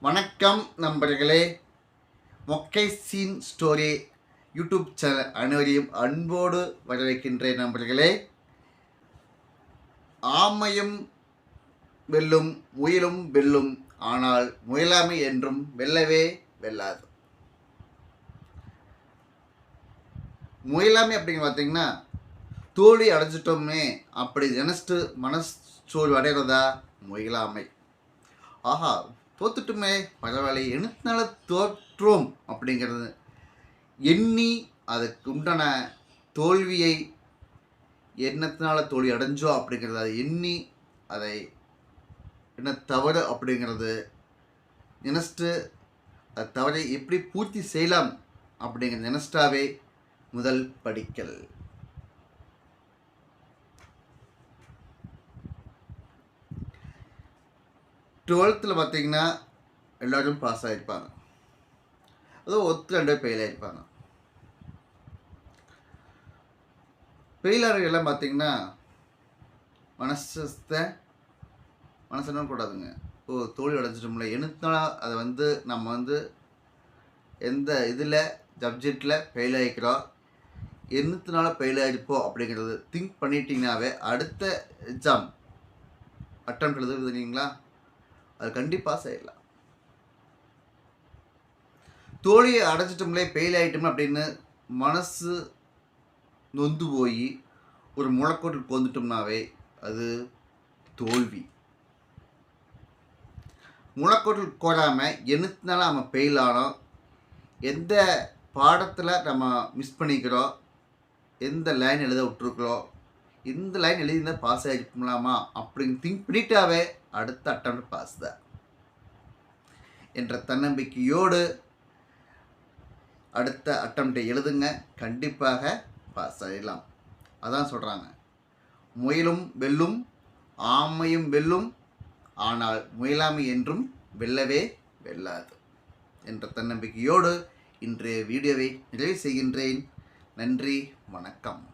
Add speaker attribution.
Speaker 1: வணக்கம் நண்பர்களே. மொக்கை scene story YouTube channel அனைவரையும் அன்போடு வரவேற்கின்றேன் நண்பர்களே. ஆமையும் வெல்லும், முயலும் வெல்லும், ஆனால் முயலாமை என்றும் வெல்லவே வெல்லாது. முயலாமை அப்படிங்க பார்த்தீங்கன்னா, தோல்வி அடைஞ்சிட்டோமே அப்படி நினச்சிட்டு மனசோர்வு அடைகிறதா முயலாமை. ஆஹா, தோத்துட்டுமே, பரவாயில்லை, என்னத்தினால தோற்றோம் அப்படிங்கிறது எண்ணி அதுக்கு உண்டான தோல்வியை என்னத்தினால தோல்வி அடைஞ்சோம் அப்படிங்கிறத அதை எண்ணி அதை என்ன தவறு அப்படிங்கிறது நினச்சிட்டு அது தவறை எப்படி பூர்த்தி செய்யலாம் அப்படிங்கிற நினச்சிட்டாவே முதல் படிக்கல். டுவெல்த்தில் பார்த்தீங்கன்னா எல்லோரும் பாஸ் ஆகிருப்பாங்க, அதுவும் ரெண்டு ஃபெயில் ஆகிருப்பாங்க. ஃபெயிலாளர்கள்லாம் பார்த்தீங்கன்னா மனசு கூடாதுங்க. தோல்வி அடைஞ்சிட்டோம்ல, என்னத்தினால அதை நம்ம எந்த இதில் சப்ஜெக்டில் ஃபெயில் ஆகிக்கிறோம், என்னத்தினால ஃபெயில் ஆகிருப்போம் அப்படிங்கிறது திங்க் பண்ணிட்டீங்கன்னாவே அடுத்த எக்ஸாம் அட்டம் எழுதுறீங்களா, அது கண்டிப்பாக செய்யலாம். தோல்வியை அடைச்சிட்டோம்லே, ஃபெயில் ஆகிட்டோம் அப்படின்னு மனசு நொந்து போய் ஒரு முளைக்கோட்டுக்கு வந்துட்டோம்னாவே அது தோல்வி. முளைக்கோட்டுக்கு கோராமல் என்னத்தினால நம்ம ஃபெயில் ஆனோம், எந்த பாடத்தில் நம்ம மிஸ் பண்ணிக்கிறோம், எந்த லைன் எழுத விட்டுருக்குறோம், இந்த லைன் எழுதியிருந்தால் பாஸ் ஆகிருக்கலாமா அப்படின்னு திங்க் பண்ணிட்டாவே அடுத்த அட்டம் பாஸ் தான் என்ற தன்னம்பிக்கையோடு அடுத்த அட்டம்ப்டை எழுதுங்க, கண்டிப்பாக பாஸ் ஆகிடலாம். அதான் சொல்கிறாங்க, முயலும் வெல்லும், ஆமையும் வெல்லும், ஆனால் முயலாமை என்றும் வெல்லவே வெல்லாது என்ற தன்னம்பிக்கையோடு இன்றைய வீடியோவை நிறைவு செய்கின்றேன். நன்றி, வணக்கம்.